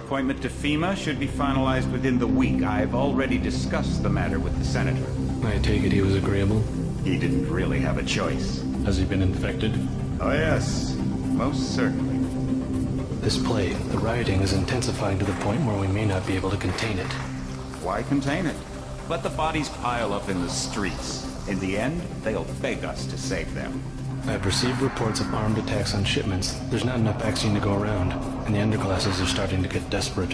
appointment to FEMA should be finalized within the week. I've already discussed the matter with the Senator. I take it he was agreeable? He didn't really have a choice. Has he been infected? Oh yes, most certainly. This plague, the rioting is intensifying to the point where we may not be able to contain it. Why contain it? Let the bodies pile up in the streets. In the end, they'll beg us to save them. I've received reports of armed attacks on shipments. There's not enough vaccine to go around, and the underclasses are starting to get desperate.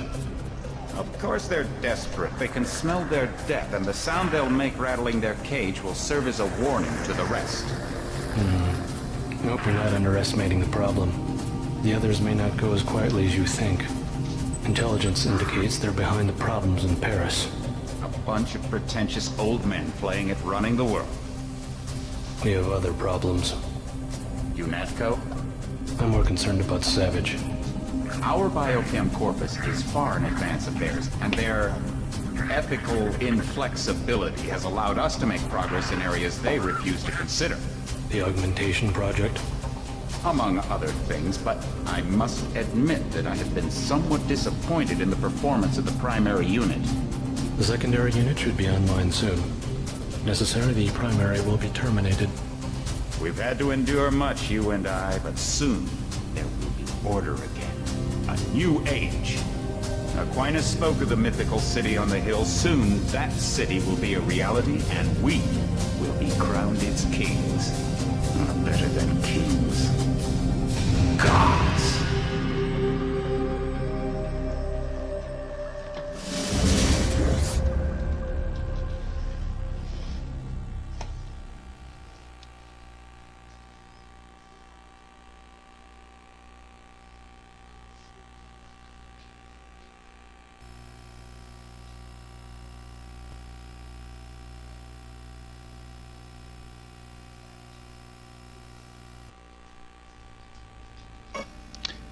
Of course they're desperate. They can smell their death, and the sound they'll make rattling their cage will serve as a warning to the rest. I hope you're not underestimating the problem. The others may not go as quietly as you think. Intelligence indicates they're behind the problems in Paris. A bunch of pretentious old men playing at running the world. We have other problems. UNATCO? I'm more concerned about Savage. Our biochem corpus is far in advance of theirs, and their ethical inflexibility has allowed us to make progress in areas they refuse to consider. The augmentation project? Among other things, but I must admit that I have been somewhat disappointed in the performance of the primary unit. The secondary unit should be online soon. If necessary, the primary will be terminated. We've had to endure much, you and I, but soon there will be order again. A new age. Aquinas spoke of the mythical city on the hill. Soon that city will be a reality, and we will be crowned its kings. Not better than kings. Gods.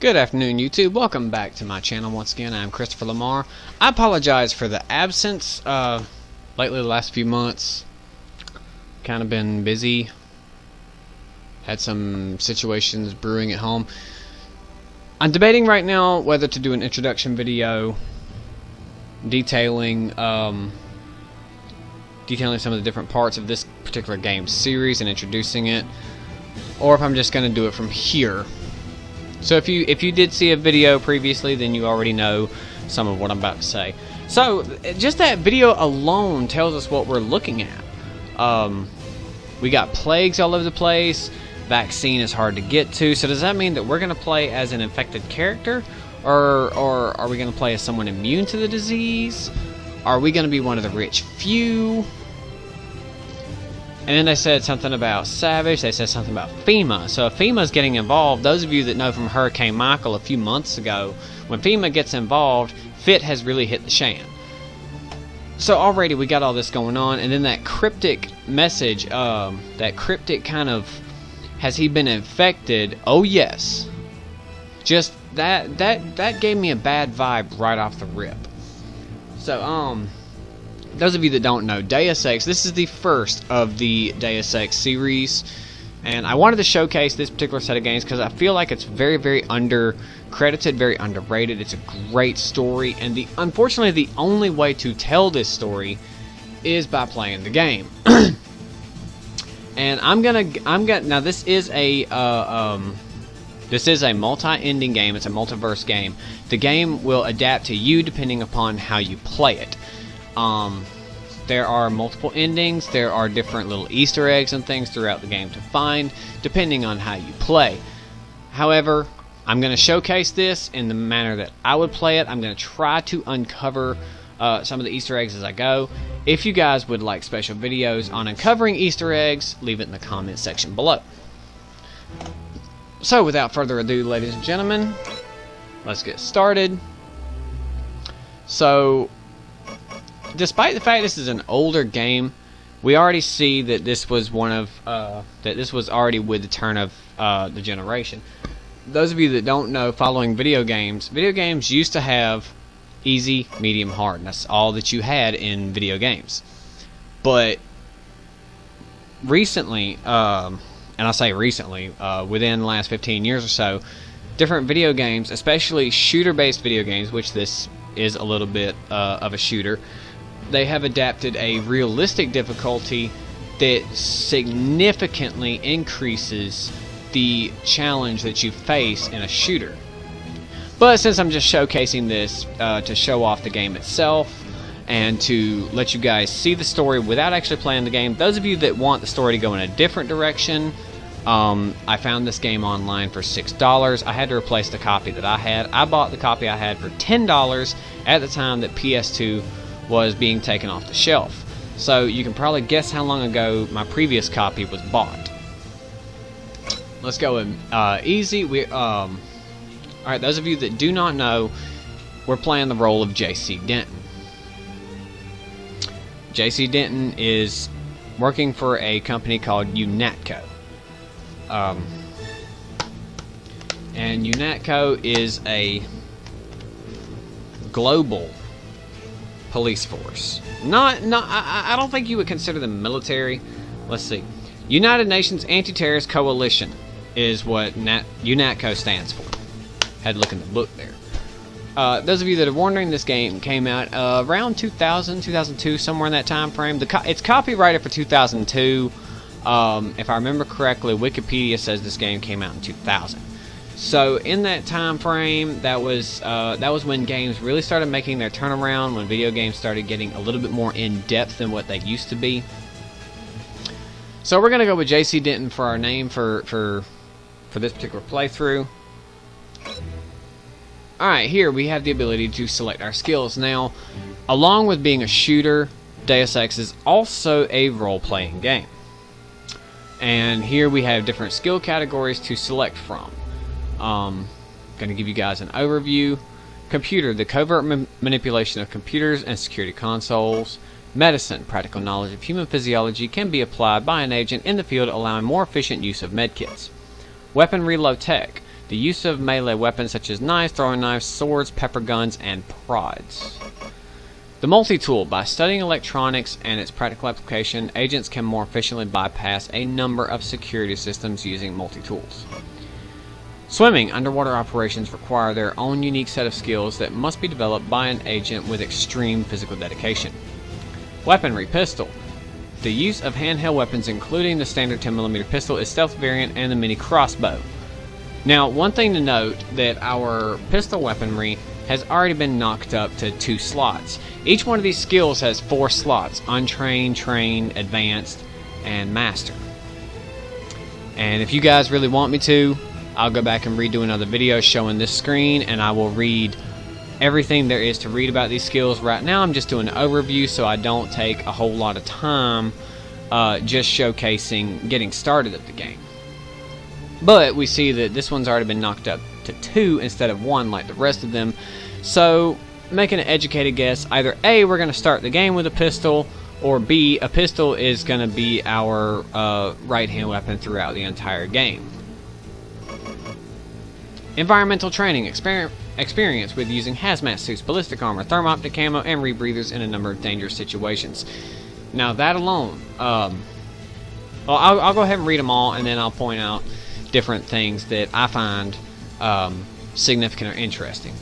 Good afternoon, YouTube. Welcome back to my channel once again. I'm Christopher Lamar. I apologize for the absence. Lately, the last few months, kind of been busy. Had some situations brewing at home. I'm debating right now whether to do an introduction video detailing some of the different parts of this particular game series and introducing it, or if I'm just going to do it from here. So if you did see a video previously, then you already know some of what I'm about to say. So just that video alone tells us what we're looking at. We got plagues all over the place. Vaccine is hard to get to. So does that mean that we're going to play as an infected character, or are we going to play as someone immune to the disease? Are we going to be one of the rich few? And then they said something about Savage. They said something about FEMA. So if FEMA's getting involved, those of you that know from Hurricane Michael a few months ago, when FEMA gets involved, FIT has really hit the shan. So already we got all this going on, and then that cryptic message, that cryptic kind of, has he been infected? Oh yes. Just that gave me a bad vibe right off the rip. So those of you that don't know, Deus Ex, this is the first of the Deus Ex series, and I wanted to showcase this particular set of games because I feel like it's very, very undercredited, very underrated. It's a great story, and unfortunately the only way to tell this story is by playing the game. And I'm gonna now this is a multi-ending game. It's a multiverse game. The game will adapt to you depending upon how you play it. There are multiple endings. There are different little Easter eggs and things throughout the game to find, depending on how you play. However, I'm going to showcase this in the manner that I would play it. I'm going to try to uncover some of the Easter eggs as I go. If you guys would like special videos on uncovering Easter eggs, leave it in the comment section below. So, without further ado, ladies and gentlemen, let's get started. So, despite the fact this is an older game, we already see that this was already with the turn of the generation. Those of you that don't know, following video games used to have easy, medium, hard, and that's all that you had in video games. But recently, and I say recently, within the last 15 years or so, different video games, especially shooter-based video games, which this is a little bit of a shooter. They have adapted a realistic difficulty that significantly increases the challenge that you face in a shooter. But since I'm just showcasing this to show off the game itself and to let you guys see the story without actually playing the game, those of you that want the story to go in a different direction, I found this game online for $6. I had to replace the copy that I had. I bought the copy I had for $10 at the time that PS2 was being taken off the shelf. So you can probably guess how long ago my previous copy was bought. Let's go in easy. Alright, those of you that do not know, we're playing the role of J.C. Denton. J.C. Denton is working for a company called UNATCO. And UNATCO is a global police force. I don't think you would consider them military. Let's see. United Nations Anti-Terrorist Coalition is what UNATCO stands for. Had to look in the book there. Those of you that are wondering, this game came out around 2000, 2002, somewhere in that time frame. It's copyrighted for 2002. If I remember correctly, Wikipedia says this game came out in 2000. So in that time frame, that was when games really started making their turnaround, when video games started getting a little bit more in-depth than what they used to be. So we're going to go with J.C. Denton for our name for this particular playthrough. Alright, here we have the ability to select our skills. Now, along with being a shooter, Deus Ex is also a role-playing game. And here we have different skill categories to select from. Going to give you guys an overview. Computer, the covert manipulation of computers and security consoles. Medicine, practical knowledge of human physiology can be applied by an agent in the field, allowing more efficient use of medkits. Weaponry, low tech, the use of melee weapons such as knives, throwing knives, swords, pepper guns, and prods. The multi-tool, by studying electronics and its practical application, agents can more efficiently bypass a number of security systems using multi-tools. Swimming, underwater operations require their own unique set of skills that must be developed by an agent with extreme physical dedication. Weaponry, pistol. The use of handheld weapons, including the standard 10mm pistol, its stealth variant, and the mini crossbow. Now, one thing to note, that our pistol weaponry has already been knocked up to 2 slots. Each one of these skills has 4 slots: untrained, trained, advanced, and master. And if you guys really want me to, I'll go back and redo another video showing this screen, and I will read everything there is to read about these skills. Right now I'm just doing an overview so I don't take a whole lot of time just showcasing getting started at the game. But we see that this one's already been knocked up to 2 instead of 1 like the rest of them. So making an educated guess, either A, we're going to start the game with a pistol, or B, a pistol is going to be our right hand weapon throughout the entire game. Environmental training, experience with using hazmat suits, ballistic armor, thermoptic camo, and rebreathers in a number of dangerous situations. Now that alone, well, I'll go ahead and read them all, and then I'll point out different things that I find significant or interesting.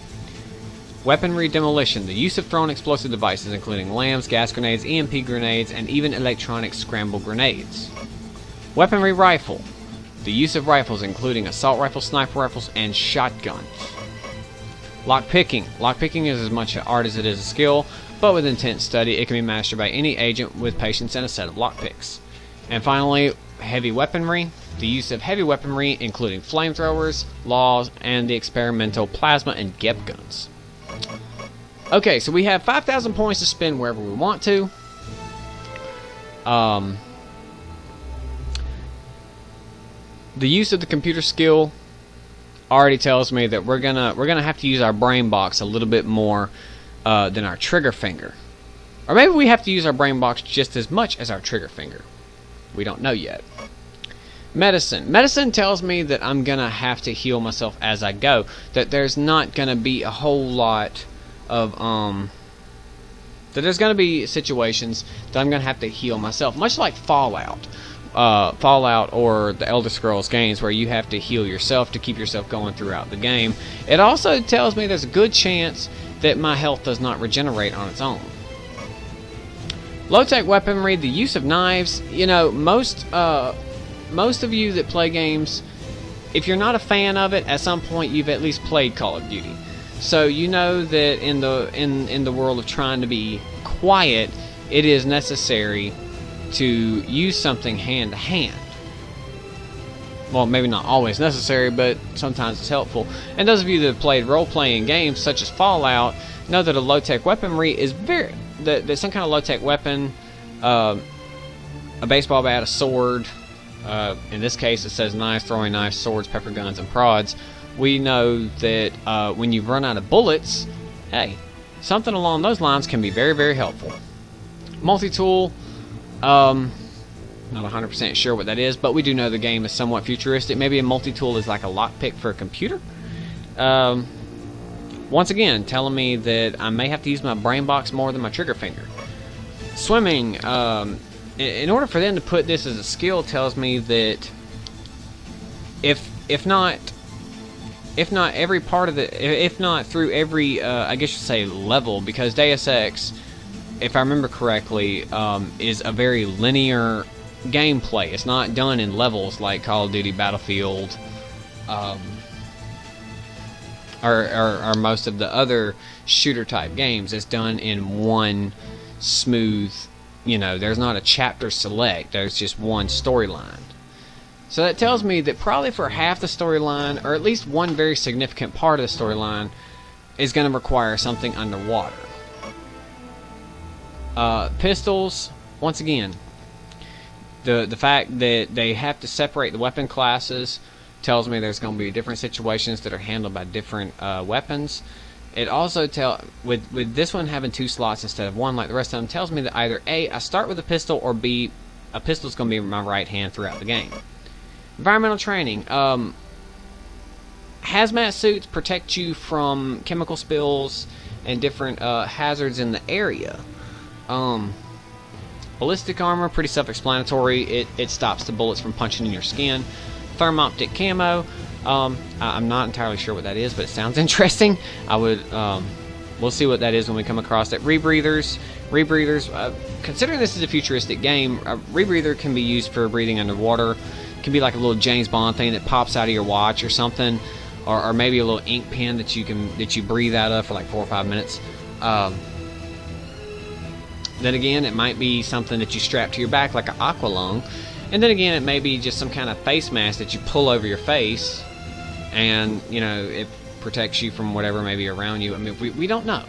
Weaponry demolition, the use of thrown explosive devices including LAMs, gas grenades, EMP grenades, and even electronic scramble grenades. Weaponry rifle, the use of rifles including assault rifles, sniper rifles, and shotguns. Lockpicking. Lockpicking is as much an art as it is a skill, but with intense study it can be mastered by any agent with patience and a set of lockpicks. And finally, heavy weaponry. The use of heavy weaponry including flamethrowers, laws, and the experimental plasma and GEP guns. Okay, so we have 5,000 points to spend wherever we want to. The use of the computer skill already tells me that we're gonna have to use our brain box a little bit more than our trigger finger, or maybe we have to use our brain box just as much as our trigger finger. We don't know yet. Medicine tells me that I'm gonna have to heal myself as I go. That there's not gonna be a whole lot of that there's gonna be situations that I'm gonna have to heal myself, much like Fallout, Fallout or the Elder Scrolls games where you have to heal yourself to keep yourself going throughout the game. It also tells me there's a good chance that my health does not regenerate on its own. Low-tech weaponry, the use of knives. You know, most of you that play games, if you're not a fan of it, at some point you've at least played Call of Duty. So you know that in the world of trying to be quiet, it is necessary to use something hand to hand. Well, maybe not always necessary, but sometimes it's helpful. And those of you that have played role-playing games such as Fallout know that a low-tech weaponry is that some kind of low-tech weapon, a baseball bat, a sword, in this case it says knives, throwing knives, swords, pepper guns, and prods. We know that when you run out of bullets, hey, something along those lines can be very, very helpful. Multi-tool, not 100% sure what that is, but we do know the game is somewhat futuristic. Maybe a multi-tool is like a lockpick for a computer. Once again, telling me that I may have to use my brain box more than my trigger finger. Swimming, in order for them to put this as a skill, tells me that if not every part of the, if not through every, I guess you say level, because Deus Ex, if I remember correctly, is a very linear gameplay. It's not done in levels like Call of Duty, Battlefield, or most of the other shooter type games. It's done in one smooth, you know, there's not a chapter select, there's just one storyline. So that tells me that probably for half the storyline, or at least one very significant part of the storyline, is going to require something underwater. Pistols, once again, the fact that they have to separate the weapon classes tells me there's going to be different situations that are handled by different weapons. It also with this one having 2 slots instead of 1 like the rest of them, tells me that either A, I start with a pistol, or B, a pistol's going to be my right hand throughout the game. Environmental training. Hazmat suits protect you from chemical spills and different hazards in the area. Ballistic armor, pretty self-explanatory. It stops the bullets from punching in your skin. Thermoptic camo. I'm not entirely sure what that is, but it sounds interesting. We'll see what that is when we come across it. Rebreathers. Considering this is a futuristic game, a rebreather can be used for breathing underwater. It can be like a little James Bond thing that pops out of your watch or something, or maybe a little ink pen that you breathe out of for like 4 or 5 minutes. Then again, it might be something that you strap to your back like an aqualung. And then again, it may be just some kind of face mask that you pull over your face, and you know, it protects you from whatever may be around you. I mean, we don't know.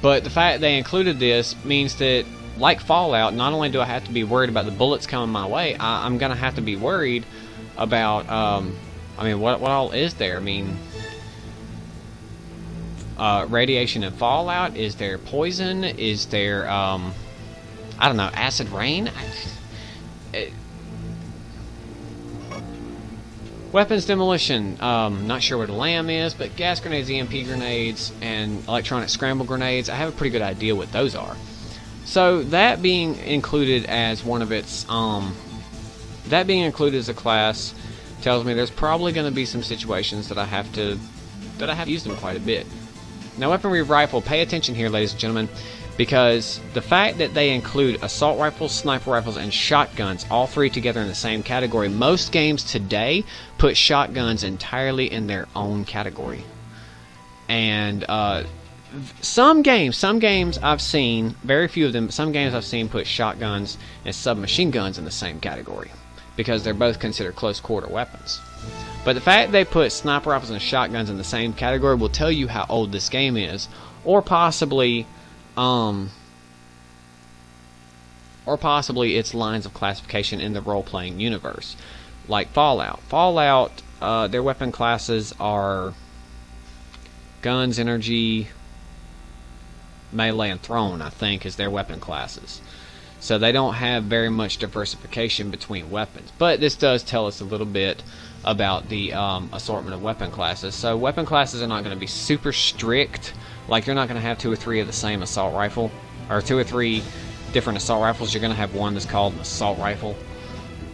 But the fact they included this means that, like Fallout, not only do I have to be worried about the bullets coming my way, I'm going to have to be worried about, I mean, what all is there? I mean, radiation in Fallout? Is there poison? Is there, I don't know, acid rain? Weapons demolition. Not sure what a LAM is, but gas grenades, EMP grenades, and electronic scramble grenades, I have a pretty good idea what those are. So that being included as one of its, that being included as a class tells me there's probably going to be some situations that I have to use them quite a bit. Now, weaponry rifle, pay attention here, ladies and gentlemen, because the fact that they include assault rifles, sniper rifles, and shotguns, all 3 together in the same category. Most games today put shotguns entirely in their own category. And some games I've seen, very few of them, but some games I've seen put shotguns and submachine guns in the same category, because they're both considered close quarter weapons. But the fact they put sniper rifles and shotguns in the same category will tell you how old this game is, or possibly its lines of classification in the role-playing universe. Like Fallout, their weapon classes are guns, energy, melee, and thrown, I think, is their weapon classes. So they don't have very much diversification between weapons. But this does tell us a little bit about the assortment of weapon classes. So weapon classes are not going to be super strict. Like, you're not going to have 2 or 3 of the same assault rifle, or 2 or 3 different assault rifles. You're going to have one that's called an assault rifle,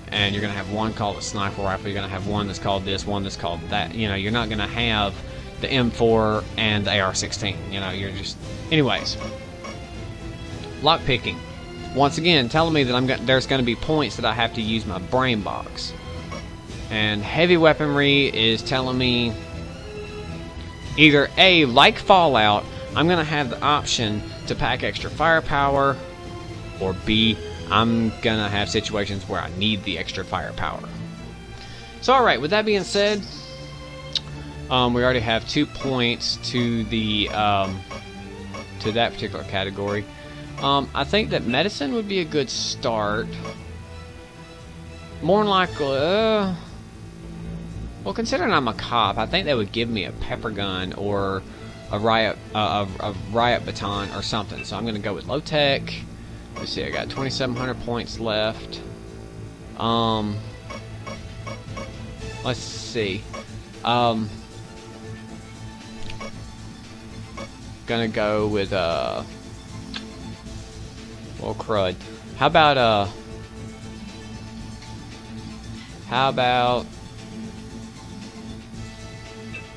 and you're going to have one called a sniper rifle. You're going to have one that's called this, one that's called that. You know, you're not going to have the M4 and the AR-16. You know, you're just... Anyways. Lockpicking. Once again, telling me that there's going to be points that I have to use my brain box. And heavy weaponry is telling me either A, like Fallout, I'm going to have the option to pack extra firepower, or B, I'm going to have situations where I need the extra firepower. So alright, with that being said, we already have 2 points to the to that particular category. I think that medicine would be a good start. More than likely, well, considering I'm a cop, I think they would give me a pepper gun or a riot baton or something. So I'm going to go with low tech. Let's see, I got 2,700 points left. Let's see. Gonna go with well, crud. How about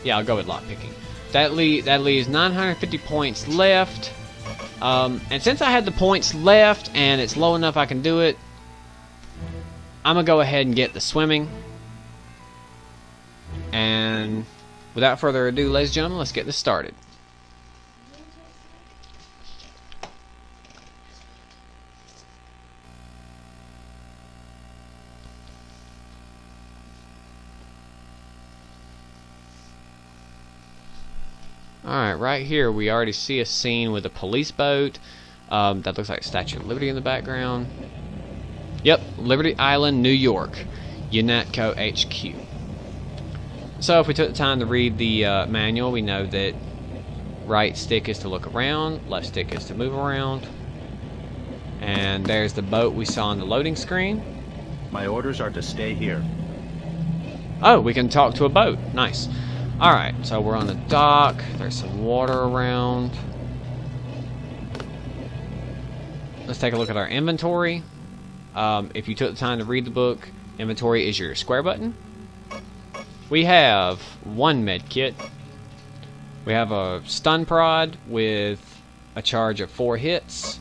yeah, I'll go with lockpicking. That leaves 950 points left. And since I had the points left and it's low enough I can do it, I'm gonna go ahead and get the swimming. And without further ado, ladies and gentlemen, let's get this started. Alright, right here we already see a scene with a police boat. That looks like Statue of Liberty in the background. Yep, Liberty Island, New York. UNATCO HQ. So if we took the time to read the manual, we know that right stick is to look around, left stick is to move around. And there's the boat we saw on the loading screen. My orders are to stay here. Oh, we can talk to a boat. Nice. Alright, so we're on the dock. There's some water around. Let's take a look at our inventory. If you took the time to read the book, inventory is your square button. We have one med kit. We have a stun prod with a charge of 4 hits.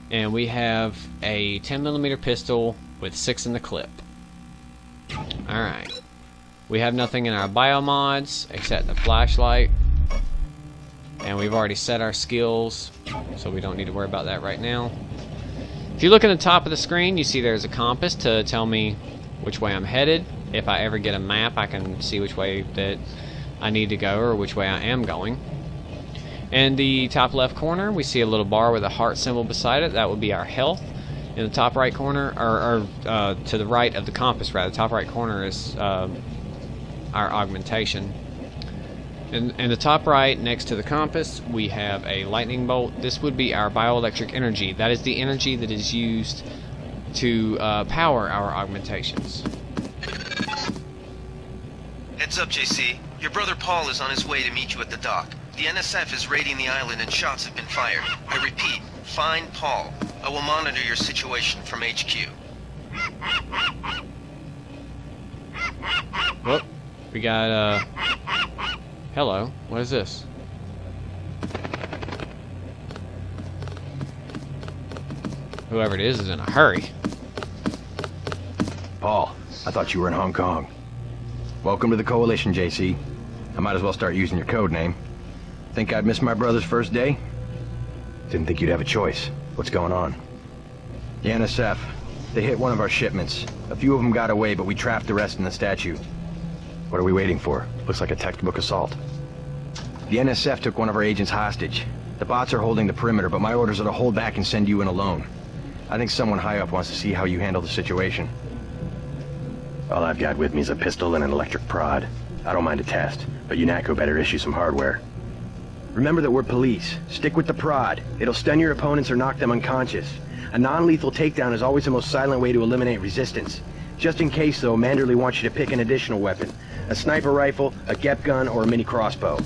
And we have a 10mm pistol with 6 in the clip. Alright. We have nothing in our bio mods except the flashlight. And we've already set our skills, so we don't need to worry about that right now. If you look at the top of the screen, you see there's a compass to tell me which way I'm headed. If I ever get a map, I can see which way that I need to go or which way I am going. In the top left corner, we see a little bar with a heart symbol beside it. That would be our health. In the top right corner, or to the right of the compass, rather, the top right corner is our augmentation. In the top right, next to the compass, we have a lightning bolt. This would be our bioelectric energy. That is the energy that is used to power our augmentations. Heads up, JC. Your brother Paul is on his way to meet you at the dock. The NSF is raiding the island and shots have been fired. I repeat, find Paul. I will monitor your situation from HQ. Whoop. We got, hello. What is this? Whoever it is in a hurry. Paul, I thought you were in Hong Kong. Welcome to the Coalition, JC. I might as well start using your code name. Think I'd miss my brother's first day? Didn't think you'd have a choice. What's going on? The NSF. They hit one of our shipments. A few of them got away, but we trapped the rest in the statue. What are we waiting for? Looks like a textbook assault. The NSF took one of our agents hostage. The bots are holding the perimeter, but my orders are to hold back and send you in alone. I think someone high up wants to see how you handle the situation. All I've got with me is a pistol and an electric prod. I don't mind a test, but UNATCO better issue some hardware. Remember that we're police. Stick with the prod. It'll stun your opponents or knock them unconscious. A non-lethal takedown is always the most silent way to eliminate resistance. Just in case, though, Manderley wants you to pick an additional weapon. A sniper rifle, a GEP gun, or a mini crossbow.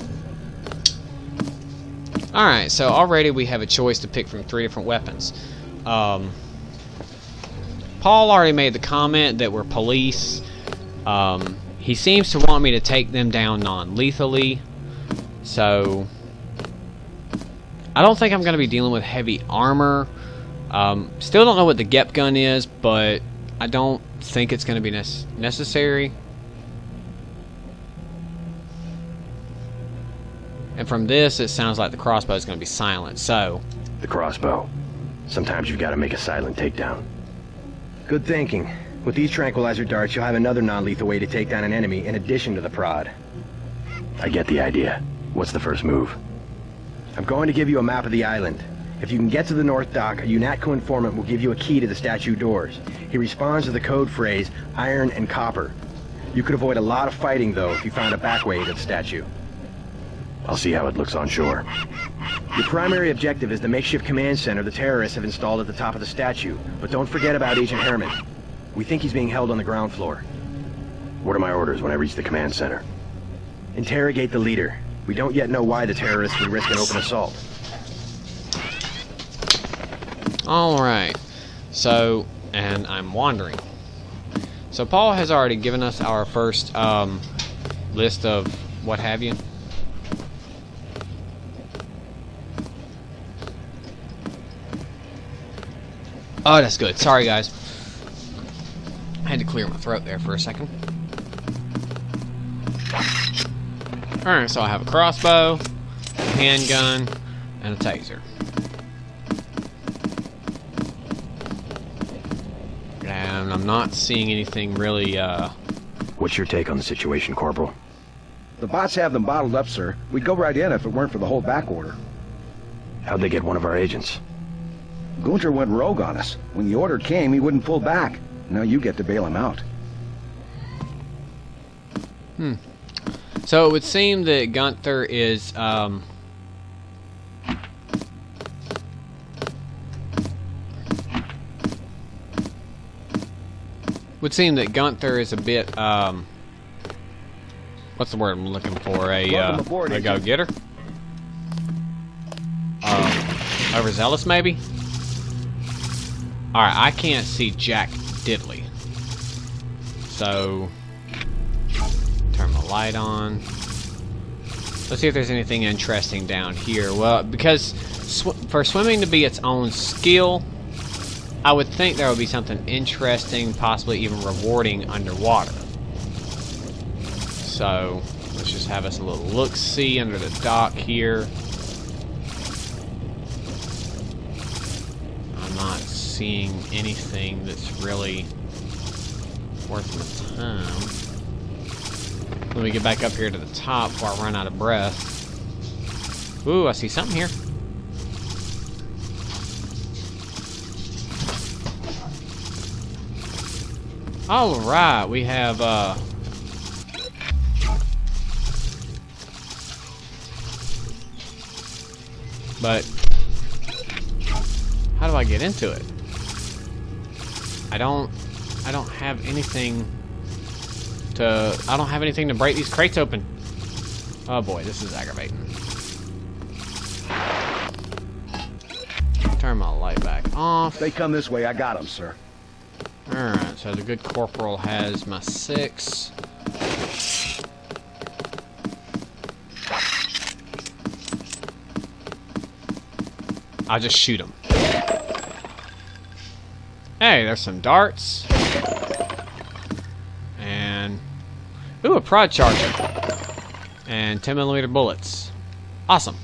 Alright, so already we have a choice to pick from 3 different weapons. Paul already made the comment that we're police. He seems to want me to take them down non-lethally. So I don't think I'm going to be dealing with heavy armor. Still don't know what the GEP gun is, but I don't think it's going to be necessary. And from this, it sounds like the crossbow is going to be silent, so... The crossbow. Sometimes you've got to make a silent takedown. Good thinking. With these tranquilizer darts, you'll have another non-lethal way to take down an enemy in addition to the prod. I get the idea. What's the first move? I'm going to give you a map of the island. If you can get to the North Dock, a UNATCO informant will give you a key to the statue doors. He responds to the code phrase, iron and copper. You could avoid a lot of fighting, though, if you found a back way to the statue. I'll see how it looks on shore. Your primary objective is the makeshift command center the terrorists have installed at the top of the statue, but don't forget about Agent Herman. We think he's being held on the ground floor. What are my orders when I reach the command center? Interrogate the leader. We don't yet know why the terrorists would risk an open assault. Alright. So, and I'm wandering. So Paul has already given us our first list of what have you. Oh, that's good. Sorry, guys. I had to clear my throat there for a second. Alright, so I have a crossbow, a handgun, and a taser. And I'm not seeing anything really, What's your take on the situation, Corporal? The bots have them bottled up, sir. We'd go right in if it weren't for the whole back order. How'd they get one of our agents? Gunter went rogue on us. When the order came, he wouldn't pull back. Now you get to bail him out. So it would seem that Gunther is, would seem that Gunther is a bit, what's the word I'm looking for? Welcome aboard, A Agent. go-getter? Overzealous, maybe? Alright, I can't see Jack Diddley. So, turn the light on. Let's see if there's anything interesting down here. Well, because for swimming to be its own skill, I would think there would be something interesting, possibly even rewarding underwater. So, let's just have us a little look-see under the dock here. I'm not seeing anything that's really worth my time. Let me get back up here to the top before I run out of breath. Ooh, I see something here. Alright, we have, but how do I get into it? I don't have anything to break these crates open. Oh boy, this is aggravating. Turn my light back off. If they come this way, I got them, sir. Alright, so the good corporal has my 6. I'll just shoot him. Hey, there's some darts. And... ooh, a prod charger. And 10mm bullets. Awesome.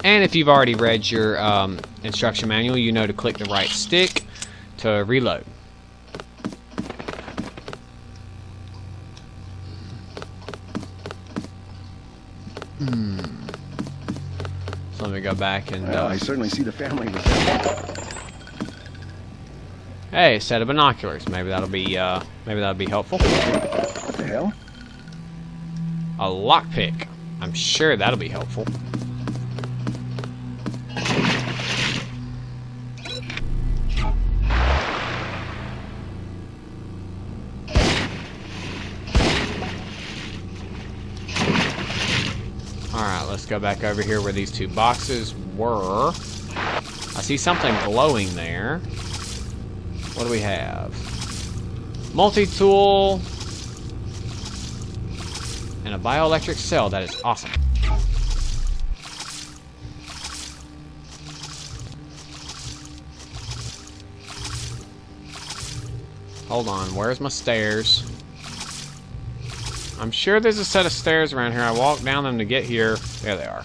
And if you've already read your instruction manual, you know to click the right stick to reload. So let me go back and... Well, I certainly see the family was... hey, a set of binoculars. Maybe that'll be helpful. What the hell? A lockpick. I'm sure that'll be helpful. Alright, let's go back over here where these 2 boxes were. I see something glowing there. What do we have? Multi-tool. And a bioelectric cell. That is awesome. Hold on, where's my stairs? I'm sure there's a set of stairs around here. I walked down them to get here. There they are.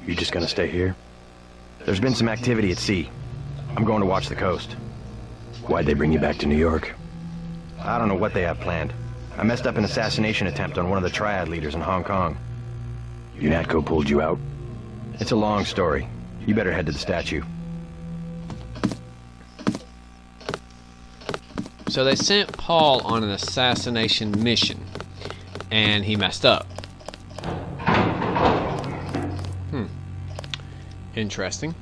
You just gonna stay here? There's been some activity at sea. I'm going to watch the coast. Why'd they bring you back to New York? I don't know what they have planned. I messed up an assassination attempt on one of the Triad leaders in Hong Kong. UNATCO pulled you out? It's a long story. You better head to the statue. So they sent Paul on an assassination mission, and he messed up. Interesting.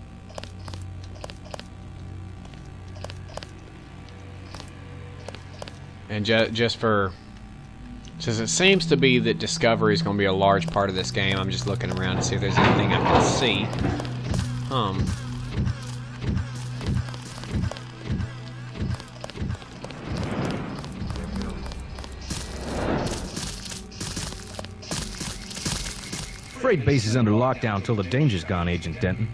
And just for... Since it seems to be that discovery is going to be a large part of this game, I'm just looking around to see if there's anything I can see. Freight base is under lockdown till the danger's gone, Agent Denton.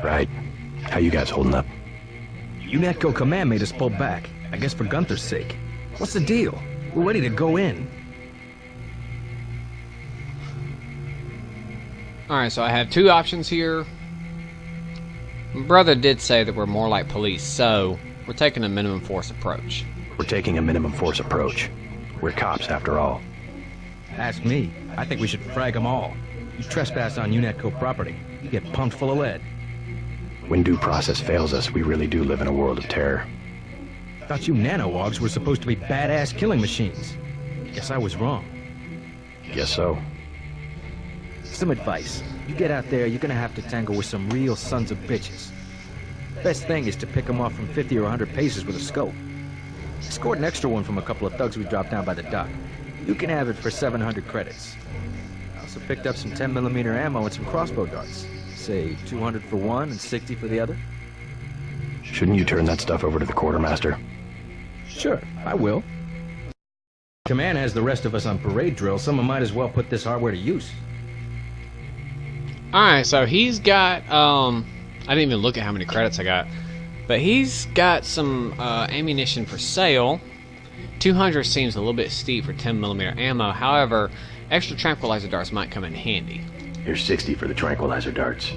Right. How you guys holding up? UNATCO command made us pull back. I guess for Gunther's sake. What's the deal? We're ready to go in. Alright, so I have two options here. My brother did say that we're more like police, so we're taking a minimum force approach. We're taking a minimum force approach. We're cops, after all. Ask me. I think we should frag them all. You trespass on UNATCO property, you get pumped full of lead. When due process fails us, we really do live in a world of terror. Thought you nanowogs were supposed to be badass killing machines. Guess I was wrong. Guess so. Some advice. You get out there, you're gonna have to tangle with some real sons of bitches. Best thing is to pick them off from 50 or 100 paces with a scope. Scored an extra one from a couple of thugs we dropped down by the dock. You can have it for 700 credits. I also picked up some 10mm ammo and some crossbow darts. Say 200 for one and 60 for the other. Shouldn't you turn that stuff over to the quartermaster? Sure, I will. Command has the rest of us on parade drill. Someone might as well put this hardware to use. Alright, so he's got, I didn't even look at how many credits I got, but he's got some ammunition for sale. 200 seems a little bit steep for 10mm ammo. However, extra tranquilizer darts might come in handy. Here's 60 for the tranquilizer darts.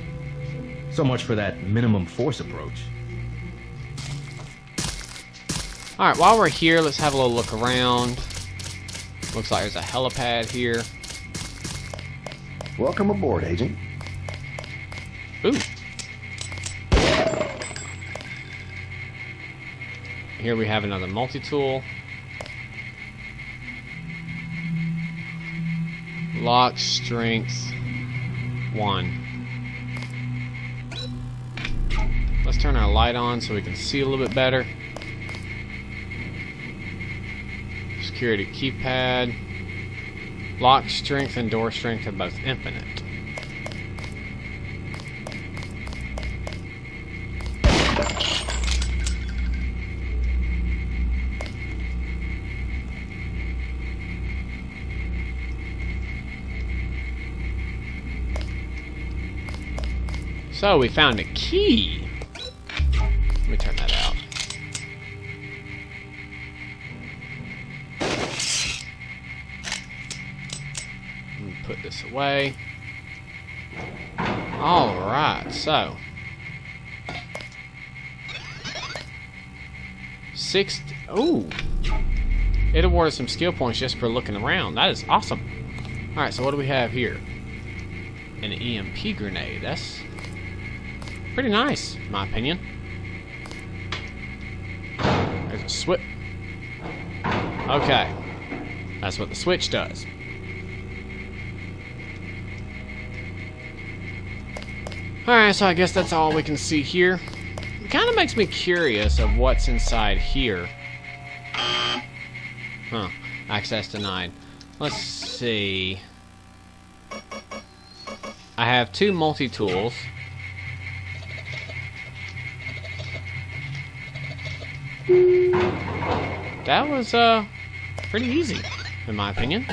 So much for that minimum force approach. Alright, while we're here, let's have a little look around. Looks like there's a helipad here. Welcome aboard, Agent. Ooh. Here we have another multi-tool. Lock strength 1. Let's turn our light on so we can see a little bit better. Security keypad. Lock strength and door strength are both infinite. So we found a key. Let me turn that out. Let me put this away. Alright, so. Ooh. It awarded some skill points just for looking around. That is awesome. Alright, so what do we have here? An EMP grenade. That's pretty nice, in my opinion. There's a switch. Okay. That's what the switch does. Alright, so I guess that's all we can see here. It kind of makes me curious of what's inside here. Huh. Access denied. Let's see. I have 2 multi-tools. That was pretty easy, in my opinion.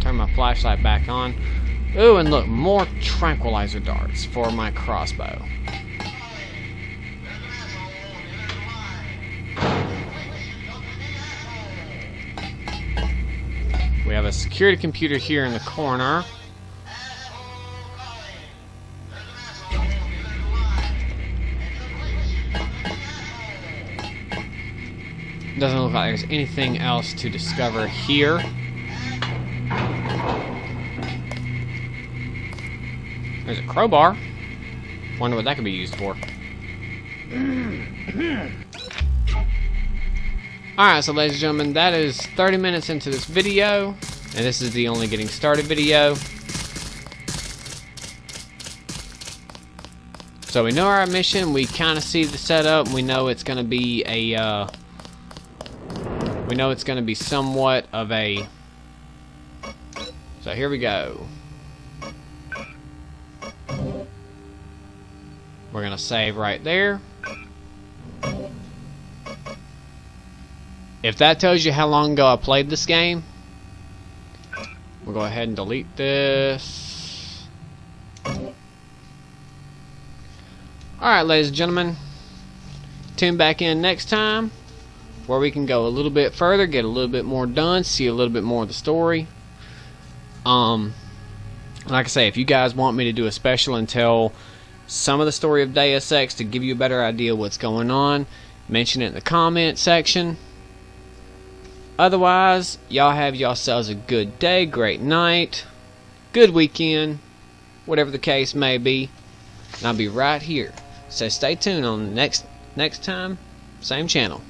Turn my flashlight back on. Ooh, and look, more tranquilizer darts for my crossbow. We have a security computer here in the corner. Doesn't look like there's anything else to discover here. There's a crowbar. Wonder what that could be used for. Alright, so ladies and gentlemen, that is 30 minutes into this video. And this is the only getting started video. So we know our mission, we kind of see the setup, we know it's going to be a, we know it's going to be somewhat of a, so here we go. We're going to save right there. If that tells you how long ago I played this game, we'll go ahead and delete this. Alright, ladies and gentlemen, tune back in next time where we can go a little bit further, get a little bit more done, see a little bit more of the story. Like I say, if you guys want me to do a special and tell some of the story of Deus Ex to give you a better idea of what's going on, mention it in the comment section. Otherwise, y'all have yourselves a good day, great night, good weekend, whatever the case may be. And I'll be right here. So stay tuned on the next time, same channel.